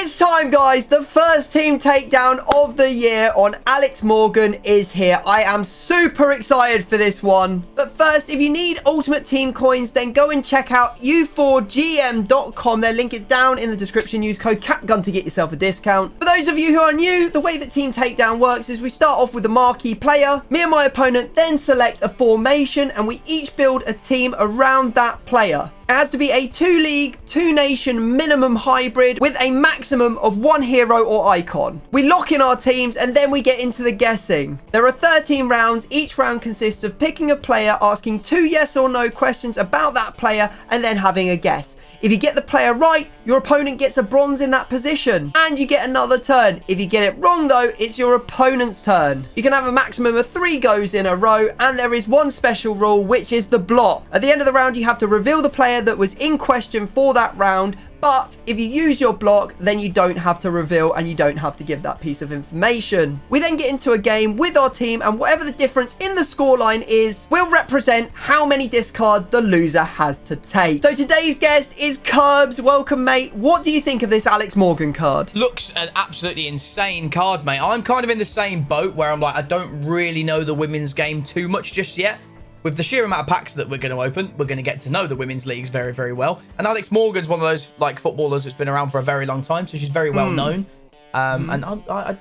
It's time, guys. The first team takedown of the year on Alex Morgan is here. I am super excited for this one. But first, if you need Ultimate Team coins, then go and check out u4gm.com. Their link is down in the description. Use code CAPGUN to get yourself a discount. For those of you who are new, the way that Team Takedown works is we start off with the marquee player. Me and my opponent then select a formation, and we each build a team around that player. It has to be a 2-league, 2-nation minimum hybrid with a maximum of 1 hero or icon. We lock in our teams and then we get into the guessing. There are 13 rounds. Each round consists of picking a player, asking 2 yes or no questions about that player, and then having a guess. If you get the player right, your opponent gets a bronze in that position, and you get another turn. If you get it wrong, though, it's your opponent's turn. You can have a maximum of 3 goes in a row, and there is one special rule, which is the block. At the end of the round, you have to reveal the player that was in question for that round. But if you use your block, then you don't have to reveal and you don't have to give that piece of information. We then get into a game with our team, and whatever the difference in the scoreline is will represent how many discards the loser has to take. So today's guest is Curbs. Welcome, mate. What do you think of this Alex Morgan card? Looks an absolutely insane card, mate. I'm kind of in the same boat where I'm like, I don't really know the women's game too much just yet. With the sheer amount of packs that we're going to open, we're going to get to know the women's leagues very, very well. And Alex Morgan's one of those like footballers that's been around for a very long time, so she's very well known. And a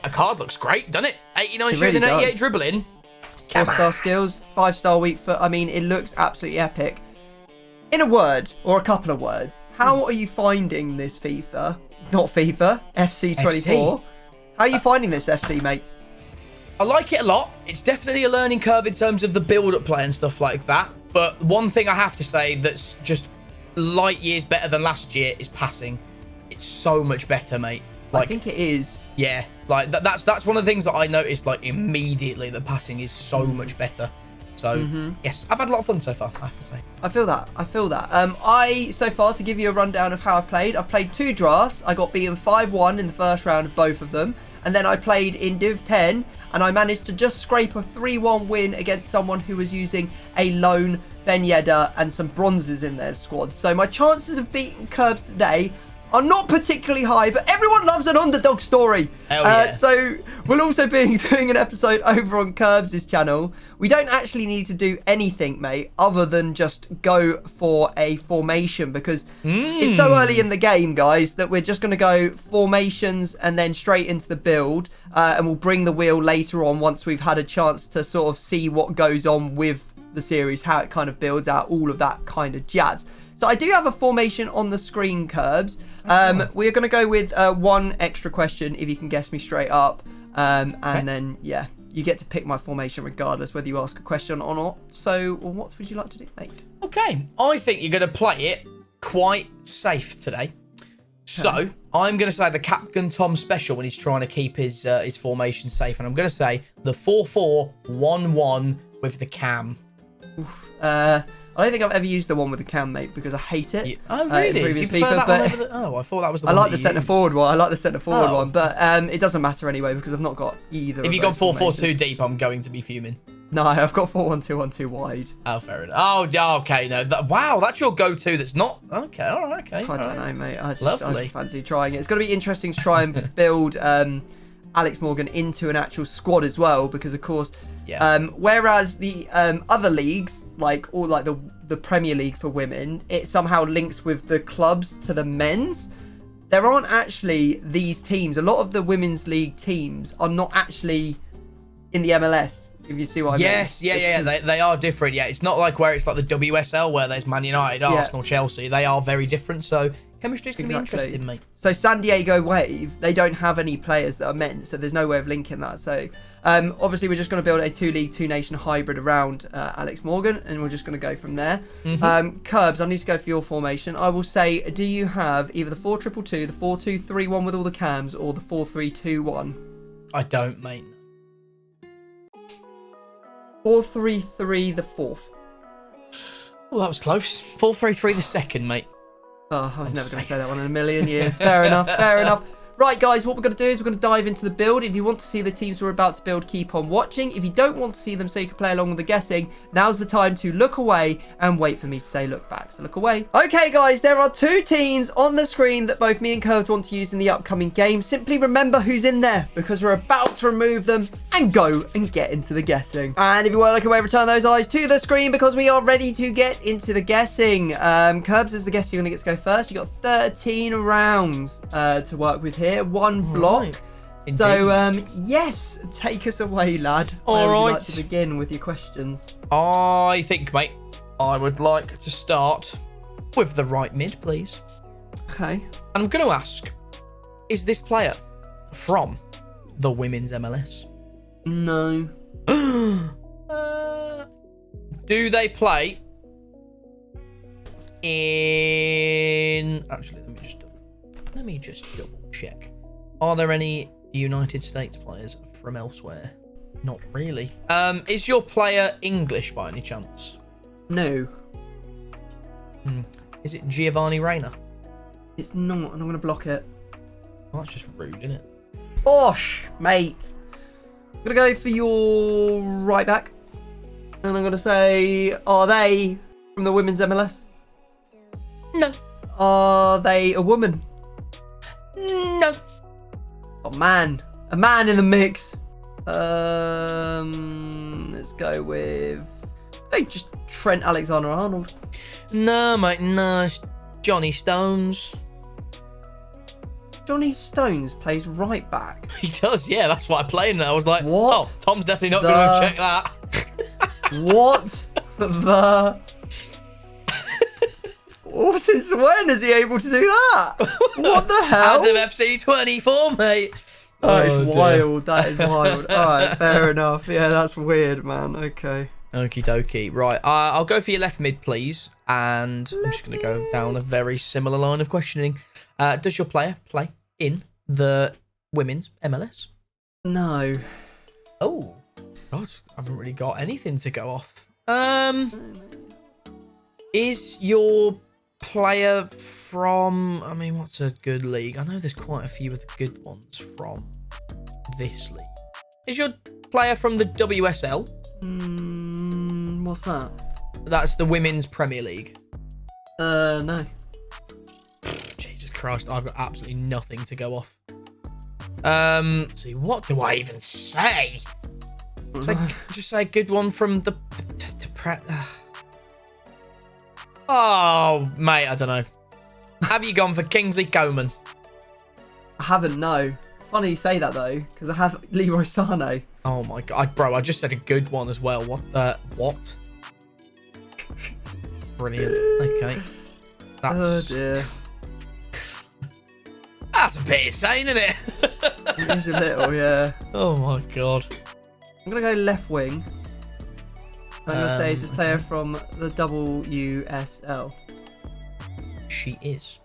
card looks great, doesn't it? 89 shooting, really 88 dribbling. 4-star skills, 5-star weak foot. I mean, it looks absolutely epic. In a word, or a couple of words, how are you finding this FIFA? Not FIFA, FC24. How are you finding this FC, mate? I like it a lot. It's definitely a learning curve in terms of the build-up play and stuff like that. But one thing I have to say that's just light years better than last year is passing. It's so much better, mate. Like, I think it is. Yeah, like that's one of the things that I noticed like immediately. The passing is so much better. So yes, I've had a lot of fun so far, I have to say. I feel that. So far, to give you a rundown of how I've played 2 drafts. I got beaten 5-1 in the first round of both of them. And then I played in Div 10, and I managed to just scrape a 3-1 win against someone who was using a lone Ben Yedder and some bronzes in their squad. So my chances of beating Curbs today are not particularly high, but everyone loves an underdog story. Hell yeah. So we'll also be doing an episode over on Curbs' channel. We don't actually need to do anything, mate, other than just go for a formation, because it's so early in the game, guys, that we're just going to go formations and then straight into the build. And we'll bring the wheel later on once we've had a chance to sort of see what goes on with the series, how it kind of builds out, all of that kind of jazz. So I do have a formation on the screen, Curbs. We're going to go with 1 extra question if you can guess me straight up. And then, yeah, you get to pick my formation regardless whether you ask a question or not. So what would you like to do, mate? Okay, I think you're going to play it quite safe today. So I'm going to say the Captain Tom special when he's trying to keep his formation safe. And I'm going to say the 4-4-1-1 with the cam. I don't think I've ever used the one with the cam, mate, because I hate it. Oh, really? I thought that was the one. I like the centre forward one. I like the centre forward one, but it doesn't matter anyway because I've not got either. If you got 4-4-2 deep, I'm going to be fuming. No, I've got 4-1-2-1-2 wide. Oh, fair enough. Oh, yeah, okay. No, wow, that's your go-to. That's not okay. All right, okay. I don't know, mate. I just fancy trying it. It's going to be interesting to try and build Alex Morgan into an actual squad as well, because of course. Yeah. Whereas the other leagues, like the Premier League for women, it somehow links with the clubs to the men's. There aren't actually these teams. A lot of the women's league teams are not actually in the MLS. If you see what I mean. Yes, yeah. They are different. Yeah, it's not like where it's like the WSL where there's Man United, Arsenal, Chelsea. They are very different. So chemistry's going to be interesting, mate. So San Diego Wave, they don't have any players that are men, so there's no way of linking that. So obviously we're just going to build a 2-league, 2-nation hybrid around Alex Morgan, and we're just going to go from there. Curbs, I need to go for your formation. I will say, do you have either the 4-2-2, the 4-2-3-1 with all the cams, or the 4-3-2-1? I don't, mate. 4-3-3 the fourth. Well, that was close. 4-3-3 the second, mate. Oh, I was never going to say that one in a million years. Fair enough. Right, guys, what we're going to do is we're going to dive into the build. If you want to see the teams we're about to build, keep on watching. If you don't want to see them so you can play along with the guessing, now's the time to look away and wait for me to say look back. So look away. Okay, guys, there are 2 teams on the screen that both me and Curves want to use in the upcoming game. Simply remember who's in there because we're about to remove them and go and get into the guessing. And if you won't look away, return those eyes to the screen because we are ready to get into the guessing. Curbs, as the guest, you're going to get to go first. You got 13 rounds to work with here. 1 block. Right. So, yes, take us away, lad. Where would you like to begin with your questions? I think, mate, I would like to start with the right mid, please. Okay. And I'm going to ask, is this player from the women's MLS? No. Do they play in... Actually, let me just double check. Are there any United States players from elsewhere? Not really. Is your player English by any chance? No. Is it Giovanni Reina? It's not, and I'm going to block it. Oh, that's just rude, isn't it? Bosh, mate. I'm going to go for your right back. And I'm going to say, are they from the women's MLS? No. Are they a woman? No. Oh, man. A man in the mix. Let's go with... Hey, just Trent Alexander-Arnold. No, mate, no. It's Johnny Stones. Johnny Stones plays right back. He does, yeah. That's why I played and I was like, what? Oh, Tom's definitely not going to check that. What the... Oh, since when is he able to do that? What the hell? As of FC24, mate. That is wild. That is wild. All right, fair enough. Yeah, that's weird, man. Okay. Okie dokie. Right, I'll go for your left mid, please. And I'm just going to go down a very similar line of questioning. Does your player play in the women's MLS? No. Oh. God, I haven't really got anything to go off. Is your player from... I mean, what's a good league? I know there's quite a few of the good ones from this league. Is your player from the WSL? What's that? That's the Women's Premier League. No. Jesus Christ, I've got absolutely nothing to go off. See, what do I even say? Just say a good one from the... Oh, mate, I don't know. Have you gone for Kingsley Coman? I haven't, no. Funny you say that, though, because I have Leroy Sané. Oh, my God. Bro, I just said a good one as well. What? Brilliant. Okay. That's... Oh, dear. That's a bit insane, isn't it? It is a little, yeah. Oh, my God. I'm going to go left wing. I'm going to say is this player from the WSL. She is.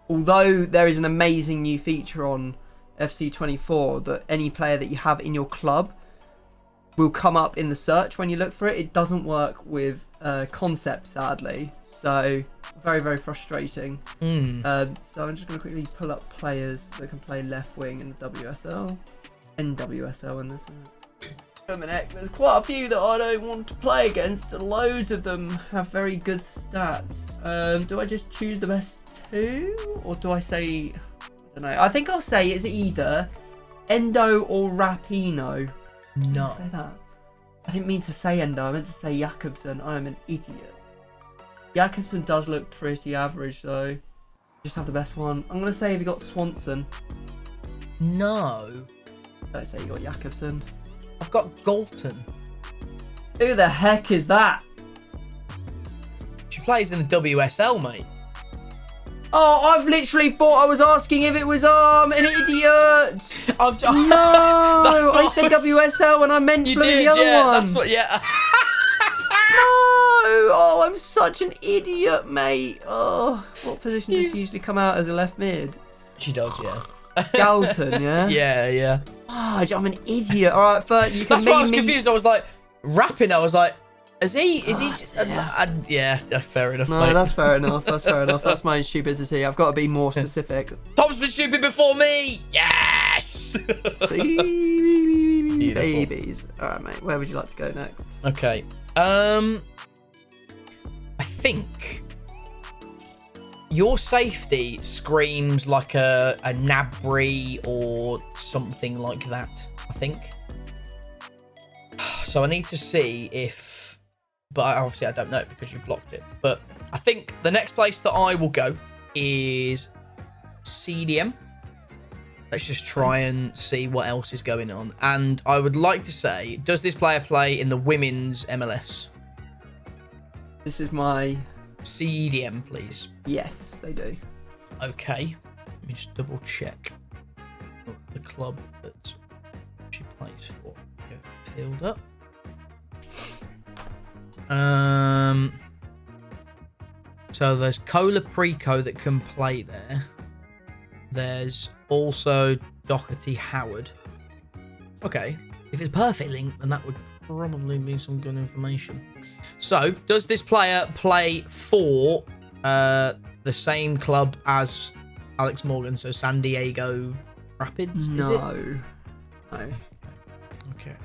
Although there is an amazing new feature on FC24 that any player that you have in your club will come up in the search when you look for it. It doesn't work with Concept, sadly. So, very, very frustrating. So I'm just going to quickly pull up players that can play left wing in the WSL. NWSL in this. There's quite a few that I don't want to play against. Loads of them have very good stats. Do I just choose the best 2? Or do I say... I don't know. I think I'll say it's either Endo or Rapinoe. No. Say that. I didn't mean to say Endo. I meant to say Jakobsen. I am an idiot. Jakobsen does look pretty average, though. Just have the best one. I'm going to say, have you got Swanson? No. Don't say you got Jakobsen. I've got Galton. Who the heck is that? She plays in the WSL, mate. Oh, I've literally thought I was asking if it was an idiot. No, I said WSL and I meant the other one. That's what. Yeah. No. Oh, I'm such an idiot, mate. Oh, what position does she usually come out as a left mid? She does, yeah. Galton, yeah. Yeah. Oh, I'm an idiot. All right, but you can. That's why I was confused. I was like rapping. I was like, Is he? Yeah, fair enough. No, mate. that's fair enough. That's fair enough. That's my stupidity. I've got to be more specific. Tom's been stupid before me. Yes. See, babies. All right, mate. Where would you like to go next? Okay. I think your safety screams like a Nabri or something like that. I think. So I need to see if, but obviously I don't know because you've blocked it. But I think the next place that I will go is CDM. Let's just try and see what else is going on. And I would like to say, does this player play in the women's MLS? This is my... CDM, please. Yes, they do. Okay. Let me just double check the club that she plays for. Go filled up. So there's Cola Preco that can play there. There's also Doherty Howard. Okay, if it's perfect link, then that would probably be some good information. So, does this player play for the same club as Alex Morgan? So San Diego Rapids? No. Is it? No. Okay.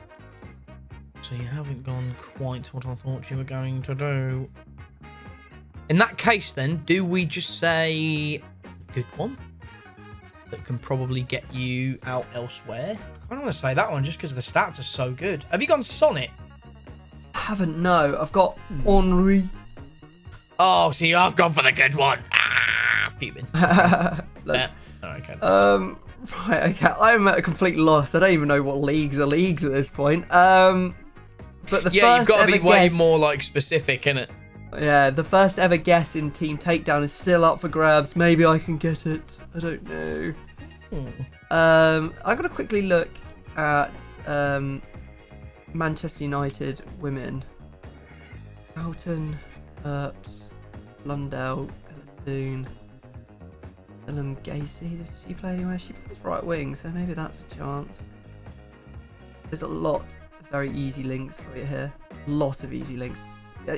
So you haven't gone quite what I thought you were going to do. In that case, then, do we just say good one? That can probably get you out elsewhere. I don't want to say that one just because the stats are so good. Have you gone Sonnet? I haven't, no. I've got Henri. Oh, see, I've gone for the good one. Ah, fuming. Yeah. Oh, okay. Right, okay. I'm at a complete loss. I don't even know what leagues are leagues at this point. But the yeah, first you've got to be ever way guess, more like specific, innit? Yeah, the first ever guess in Team Takedown is still up for grabs. Maybe I can get it. I don't know. I'm gonna quickly look at Manchester United women. Alton, Earps, Blundell, Elatoon, Ellen Gacy. Does she play anywhere? She plays right wing, so maybe that's a chance. There's a lot of very easy links for you here. A lot of easy links.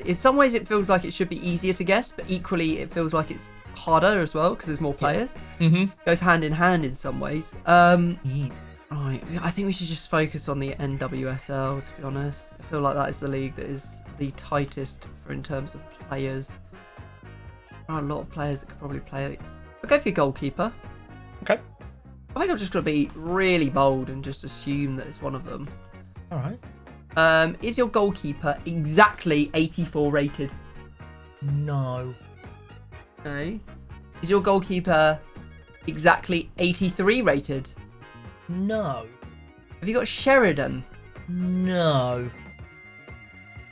In some ways, it feels like it should be easier to guess, but equally, it feels like it's harder as well because there's more players. Yeah. Mm-hmm. Goes hand in hand in some ways. Right, I think we should just focus on the NWSL, to be honest. I feel like that is the league that is the tightest for in terms of players. There are a lot of players that could probably play it. I'll go for your goalkeeper. Okay. I think I'm just going to be really bold and just assume that it's one of them. All right. Is your goalkeeper exactly 84 rated? No. Okay. Is your goalkeeper exactly 83 rated? No. Have you got Sheridan? No.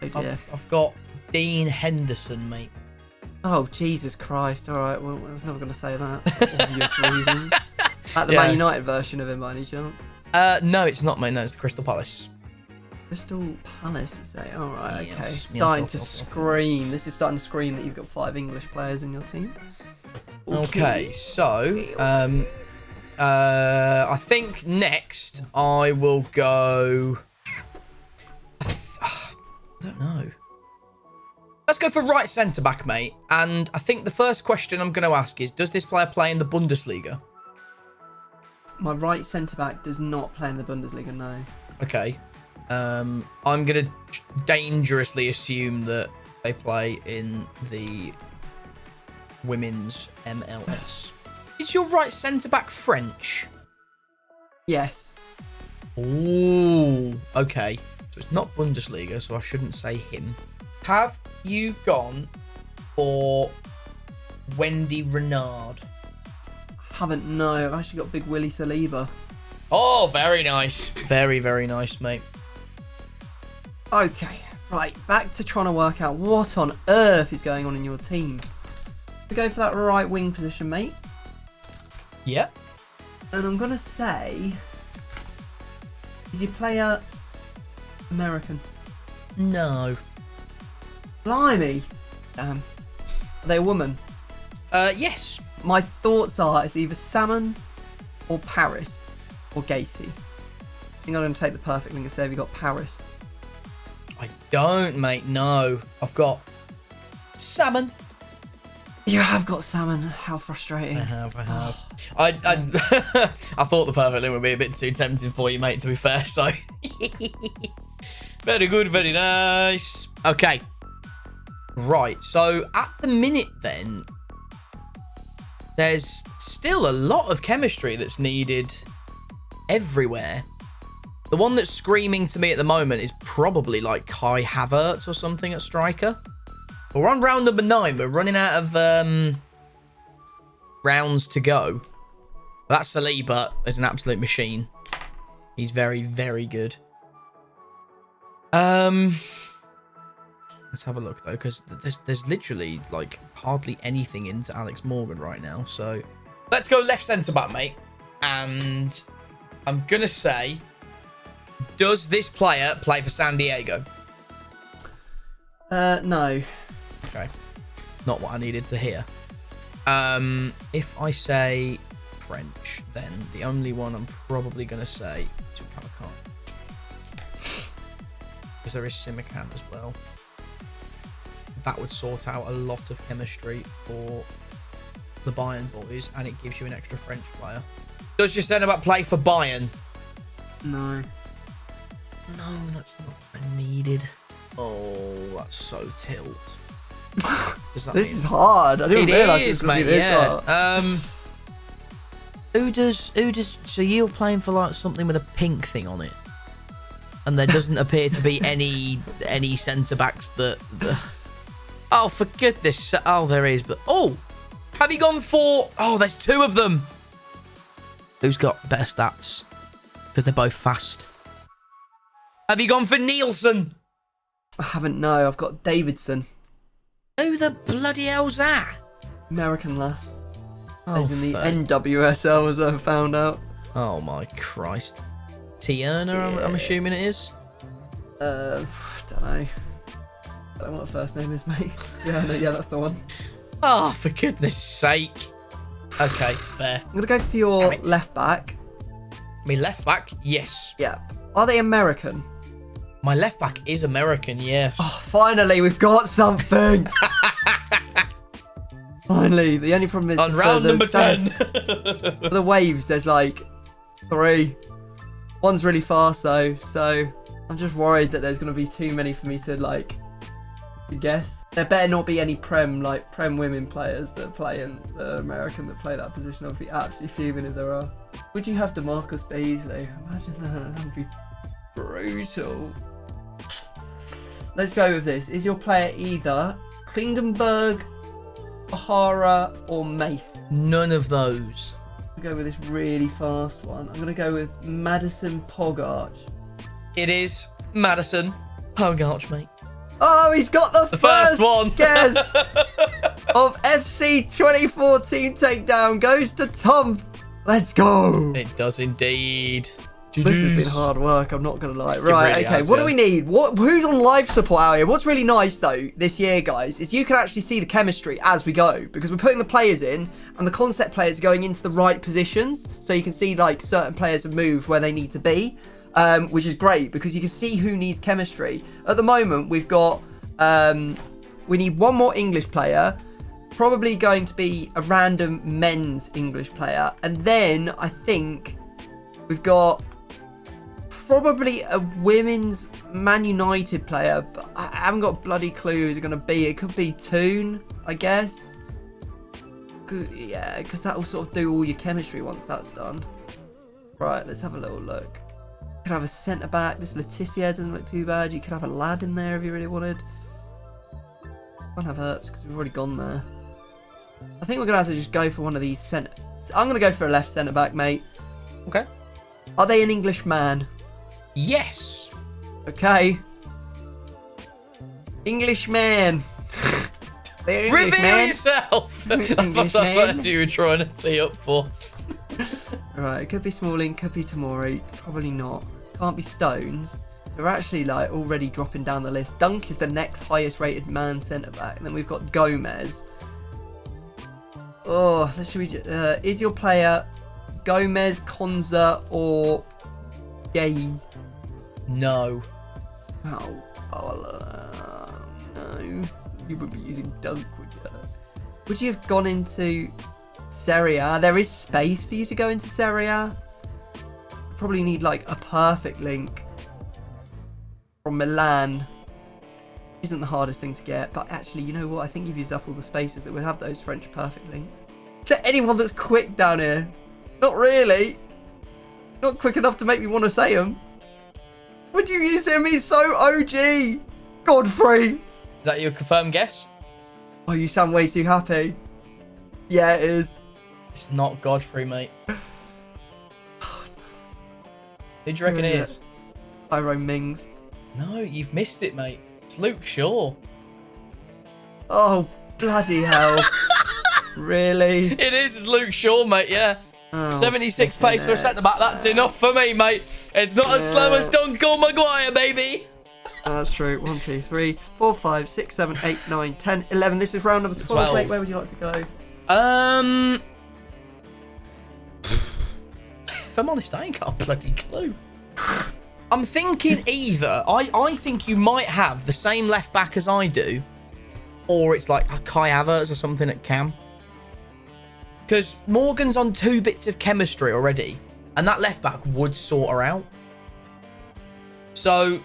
Oh dear. I've got Dean Henderson, mate. Oh, Jesus Christ. Alright, well, I was never going to say that. For obvious reasons. Like the Man United version of him by any chance? No, it's not, mate. No, it's the Crystal Palace. Crystal Palace, you say? Alright, okay. Yes, Starting yes, to yes, yes, scream. yes. This is starting to scream that you've got 5 English players in your team. Okay, so I think next I will go. I don't know. Let's go for right centre back, mate. And I think the first question I'm going to ask is: does this player play in the Bundesliga? My right centre back does not play in the Bundesliga, no. Okay. I'm going to dangerously assume that they play in the women's MLS. Is your right centre back French? Yes. Ooh, okay. So it's not Bundesliga, so I shouldn't say him. Have you gone for Wendy Renard? Haven't, no. I've actually got Big Willie Saliba. Oh, very nice. Very, very nice, mate. Okay, right. Back to trying to work out what on earth is going on in your team. We go for that right wing position, mate. Yeah. And I'm going to say... Is your player American? No. Blimey. Damn. Are they a woman? Yes. My thoughts are it's either Salmon or Paris or Gacy. I think I'm going to take the perfect link and say we got Paris. I don't, mate. No. I've got salmon. You have got salmon. How frustrating. I have. I thought the perfect link would be a bit too tempting for you, mate, to be fair, so. Very good, very nice. Okay. Right, so at the minute then, there's still a lot of chemistry that's needed everywhere. The one that's screaming to me at the moment is probably like Kai Havertz or something at striker. But we're on round number 9. We're running out of rounds to go. That Saliba is an absolute machine. He's very, very good. Let's have a look though, because there's literally like hardly anything into Alex Morgan right now. So let's go left centre back, mate. And I'm gonna say, does this player play for San Diego? No. Okay, not what I needed to hear. If I say French, then the only one I'm probably gonna say is Calacan, because there is Simican as well. That would sort out a lot of chemistry for the Bayern boys, and it gives you an extra French player. Does your centre-back play for Bayern? No. No, that's not what I needed. Oh, that's so tilt. Does that This is hard. I didn't realise it is, it was mate. this Yeah. hard. Who does? So you're playing for like something with a pink thing on it, and there doesn't appear to be any centre backs that. Oh, for goodness! Oh, there is, but have you gone for? Oh, there's 2 of them. Who's got better stats? Because they're both fast. Have you gone for Nielsen? I haven't, no. I've got Davidson. Who the bloody hell's that? American lass. Oh, As in the NWSL, as I found out. Oh my Christ. Tiana, yeah. I'm assuming it is? Don't know. I don't know what her first name is, mate. Yeah, no, yeah, that's the one. Oh, for goodness sake. Okay, fair. I'm going to go for your left back. Me left back? Yes. Yeah. Are they American? My left back is American, yes. Oh, finally, we've got something. Finally. The only problem is... On round number 10. For the waves, there's like 3. One's really fast, though, so I'm just worried that there's going to be too many for me to, like, to guess. There better not be any Prem women players that play in the American that play that position. I'd be absolutely fuming if there are. Would you have DeMarcus Beasley? Imagine that. That would be brutal. Let's go with this. Is your player either Klingenberg, O'Hara, or Mace? None of those. I'm going to go with this really fast one. I'm going to go with Madison Pogacar. It is Madison Pogacar, mate. Oh, he's got the first one. Guess of FC24 team takedown goes to Tom. Let's go. It does indeed. This has been hard work, I'm not going to lie. Right, really okay, has, what do we need? Who's on live support out here? What's really nice, though, this year, guys, is you can actually see the chemistry as we go, because we're putting the players in, and the concept players are going into the right positions, so you can see, like, certain players have moved where they need to be, which is great, because you can see who needs chemistry. At the moment, we've got, we need one more English player, probably going to be a random men's English player, and then, I think, we've got probably a women's Man United player, but I haven't got a bloody clue who's it going to be. It could be Toon, I guess. Yeah, because that will sort of do all your chemistry once that's done. Right, let's have a little look. You could have a centre-back. This Laetitia doesn't look too bad. You could have a lad in there if you really wanted. Can't have Herbs because we've already gone there. I think we're going to have to just go for one of these centre... I'm going to go for a left centre-back, mate. Okay. Are they an English man? Yes. Okay. Englishman. Reveal yourself. That's what you were trying to tee up for. Right, it could be Smalling, could be Tamori. Probably not. Can't be Stones. So we're actually like already dropping down the list. Dunk is the next highest rated man centre back. And then we've got Gomez. Oh, should we? Is your player Gomez, Konza, or Gay? No. Oh, No. You would be using Dunk, would you? Would you have gone into Serie A? There is space for you to go into Serie A. Probably need like a perfect link from Milan. Isn't the hardest thing to get, but actually, you know what? I think you've used up all the spaces that would have those French perfect links. Is there anyone that's quick down here? Not really. Not quick enough to make me want to say him. Would you use him? He's so OG. Godfrey. Is that your confirmed guess? Oh, you sound way too happy. Yeah, it is. It's not Godfrey, mate. Who do you reckon it is? Tyrone Mings. No, you've missed it, mate. It's Luke Shaw. Oh, bloody hell. Really? It is. It's Luke Shaw, mate. Yeah. Oh, 76 pace for a centre-back. That's enough for me, mate. It's not as slow as Dunk or Maguire, baby. That's true. 1, 2, 3, 4, 5, 6, 7, 8, 9, 10, 11. This is round number 12. Mate, where would you like to go? If I'm honest, I ain't got a bloody clue. I'm thinking either. I think you might have the same left back as I do, or it's like a Kai Havertz or something at Cam. Because Morgan's on 2 bits of chemistry already, and that left back would sort her out. So,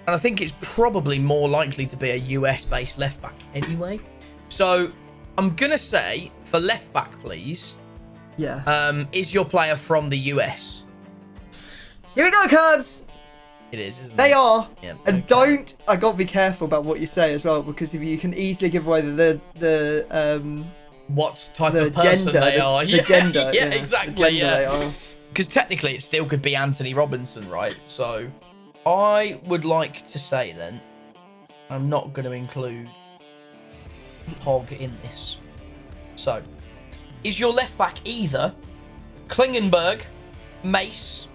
and I think it's probably more likely to be a US-based left back anyway. So, I'm gonna say for left back, please. Yeah. Is your player from the US? Here we go, Curbs. It is, isn't it? They are. Yeah, and okay. I got to be careful about what you say as well, because if you can easily give away the what type the of person gender, they are. The gender. Yeah, exactly. Yeah. Because technically it still could be Anthony Robinson, right? So I would like to say then, I'm not going to include Pog in this. So, is your left back either Klingenberg, Mace,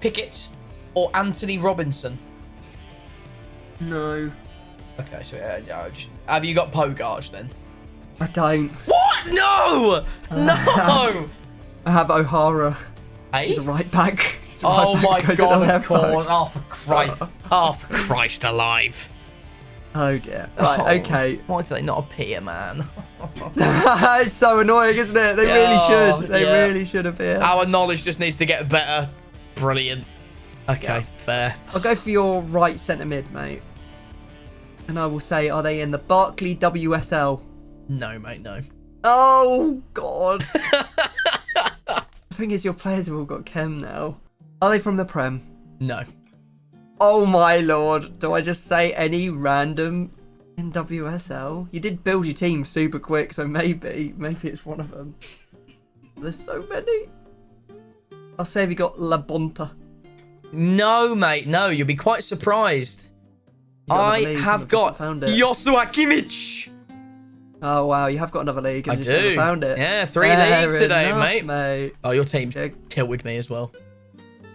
Pickett, or Anthony Robinson? No. Okay, so have you got Pogacar then? I don't. What? No! No! I have O'Hara. Hey? He's a right back. Oh my God, of course. Back. Oh, for Christ alive. Oh dear. Right, okay. Why do they not appear, man? It's so annoying, isn't it? They really should. They really should appear. Our knowledge just needs to get better. Brilliant. Okay, fair. I'll go for your right centre mid, mate. And I will say, are they in the Barclay WSL? No, mate, no. Oh, God. The thing is, your players have all got chem now. Are they from the Prem? No. Oh, my Lord. Do I just say any random in WSL? You did build your team super quick, so maybe it's one of them. There's so many. I'll say we got La Bonta. No, mate, no. You'll be quite surprised. I have got Joshua Kimmich. Oh, wow. You have got another league. I do. Found it. Yeah, 3 league today, mate. Oh, your team tilted me as well.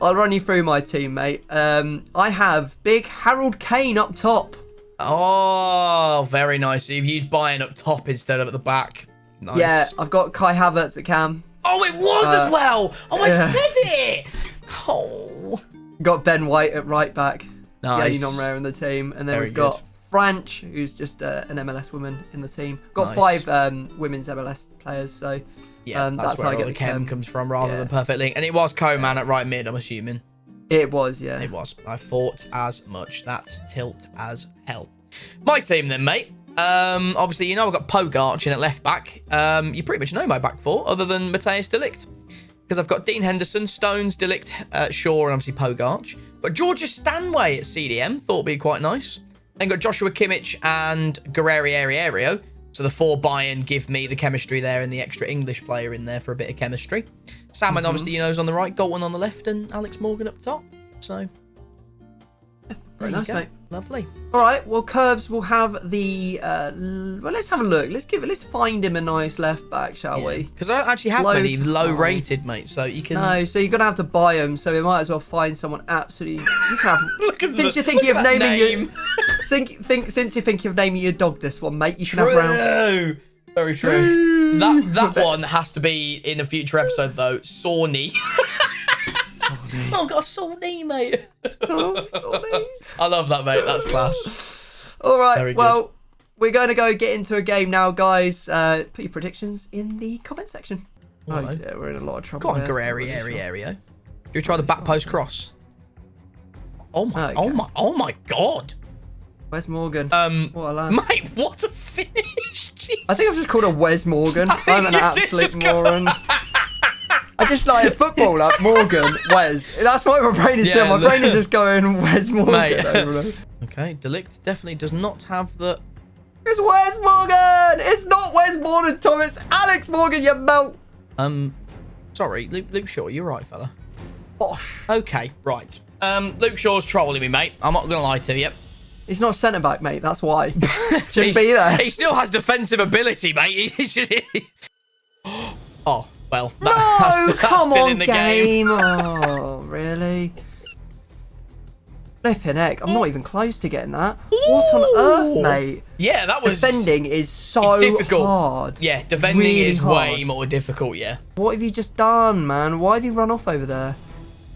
I'll run you through my team, mate. I have big Harold Kane up top. Oh, very nice. So you've used Bayern up top instead of at the back. Nice. Yeah, I've got Kai Havertz at cam. Oh, it was as well. Oh, I said it. Oh. Got Ben White at right back. Nice. The only non-rare in the team. And then Very we've got good. Franch, who's just an MLS woman in the team. Got Nice. 5 women's MLS players, so yeah, that's where how I all get the chem comes from rather than Yeah. perfect link. And it was Coman at right mid, I'm assuming. It was, yeah. It was. I thought as much. That's tilt as hell. My team then, mate. Obviously, you know I've got Pogacar in at left back. You pretty much know my back four, other than Matthias de Ligt. Because I've got Dean Henderson, Stones, de Ligt, Shaw, and obviously Pogacar. But Georgia Stanway at CDM thought would be quite nice. Then got Joshua Kimmich and Guerrero. So the 4 Bayern give me the chemistry there and the extra English player in there for a bit of chemistry. Salmon, obviously, you know, is on the right. Galton on the left and Alex Morgan up top. So, Very nice, mate. Lovely. All right, well, Curbs will have the... well, let's have a look. Let's find him a nice left back, shall we? Because I don't actually have many low rated, mate. So you can... No, so you're going to have to buy them. So we might as well find someone absolutely... You can have... Since you're thinking of naming your... Since you're thinking of naming your dog this one, mate, you can have round... Very true. That one has to be in a future episode, though. Sawney. Oh, I've got a sore knee, mate. Oh, sorry. I love that, mate. That's class. All right, Very well, good. we're going to go get into a game now, guys. Put your predictions in the comment section. Oh, dear, we're in a lot of trouble. Go on, Guerrero. Do we try the back post cross? Oh my god. Where's Morgan? What a lad. Mate, what a finish! Jeez. I think I've just called her Wes Morgan. I'm an absolute moron. I just like a footballer, Morgan, Wes. That's what my brain is doing. My brain is just going Wes Morgan. Mate. Okay, Delict definitely does not have the... It's Wes Morgan! It's not Wes Morgan, Tom. It's Alex Morgan, you melt. Sorry, Luke Shaw, you're right, fella. Bosh. Okay, right. Luke Shaw's trolling me, mate. I'm not gonna lie to you. He's not centre back, mate. That's why. Shouldn't be there. He still has defensive ability, mate. He's just... Oh, well. That's come still on, in the game. Oh, really? Flipping heck. I'm not even close to getting that. What on earth, mate? Yeah, that was... Defending is so difficult. hard. Yeah, defending really is hard. way more difficult, yeah. What have you just done, man? Why have you run off over there?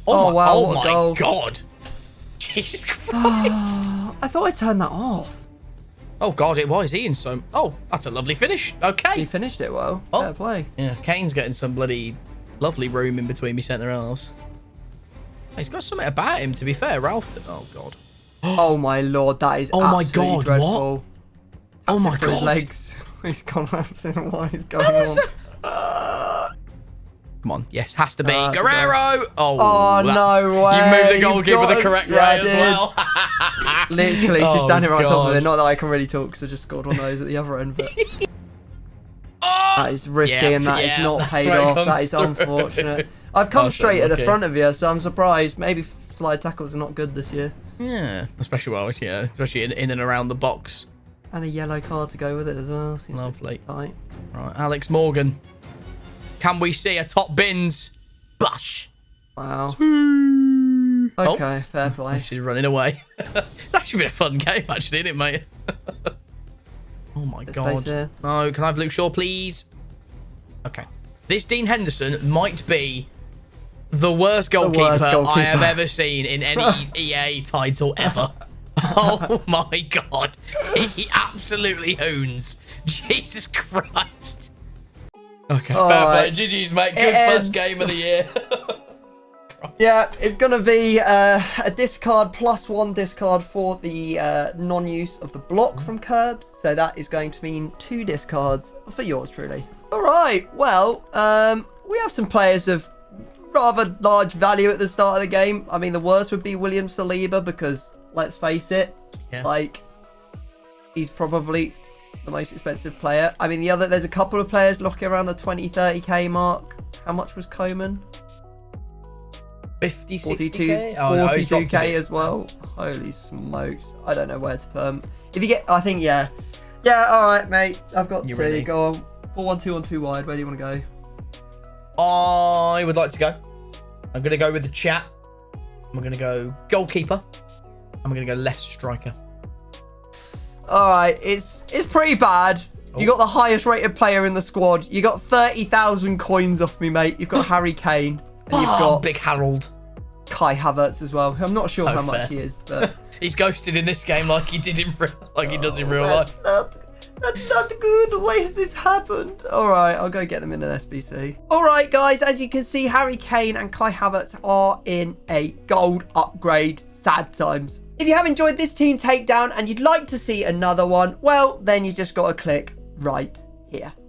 Oh, wow, oh what a my goal. God. Jesus Christ. I thought I turned that off. Oh, God, it was Ian. So, oh, that's a lovely finish. Okay. He finished it well. Oh. Fair play. Yeah, Kane's getting some bloody lovely room in between me centre halves. He's got something about him, to be fair. Ralph. Oh, God. Oh, my Lord. That is Oh, my absolutely God. dreadful. What? Oh, my For his God. legs. He's gone up. I don't know what is going on. Come on. Yes, has to be. That's Guerrero. Oh, no way. You moved the goalkeeper You've got the correct yeah, way I as did. well. Literally, she's Oh, standing right on top of God. it. Not that I can really talk because I just scored one of those at the other end, but Oh! that is risky and that is not that's paid where it off. comes That is through. unfortunate. I've come Oh, so straight at the lucky. front of you, so I'm surprised. Maybe slide tackles are not good this year. Yeah, especially in and around the box. And a yellow card to go with it as well. Seems Lovely. tight. Right, Alex Morgan. Can we see a top bins? Bush. Wow. Oh, Okay, fair play. she's running away. It's actually been a fun game, actually, isn't it, mate? Oh my Bit God. space here. No, can I have Luke Shaw, please? Okay. This Dean Henderson might be the worst goalkeeper I have ever seen in any EA title ever. Oh my God. He absolutely hoons. Jesus Christ. Okay, fair play. GG's, mate. Good first game of the year. Yeah, it's going to be a discard plus one discard for the non-use of the block from Curbs. So that is going to mean 2 discards for yours truly. All right, well, we have some players of rather large value at the start of the game. I mean, the worst would be William Saliba because, let's face it, like, he's probably the most expensive player. I mean, there's a couple of players looking around the 30k mark. How much was Coman? 50, 42, 60k? Oh, no, he's dropped a 42k bit. as well. Holy smokes. I don't know where to perm. If you get, I think, yeah. Yeah, all right, mate. I've got You to ready? go on. 4-1-2 on 2 wide. Where do you want to go? I would like to go. I'm going to go with the chat. I'm going to go goalkeeper. I'm going to go left striker. All right, it's pretty bad. You got the highest rated player in the squad. You got 30,000 coins off me, mate. You've got Harry Kane. And you've got Big Harold. Kai Havertz as well. I'm not sure how fair. much he is, but He's ghosted in this game like he did in he does in real life. That's not good. Why has this happened? All right, I'll go get them in an SBC. All right, guys, as you can see, Harry Kane and Kai Havertz are in a gold upgrade. Sad times. If you have enjoyed this team takedown and you'd like to see another one, well, then you just got to click right here.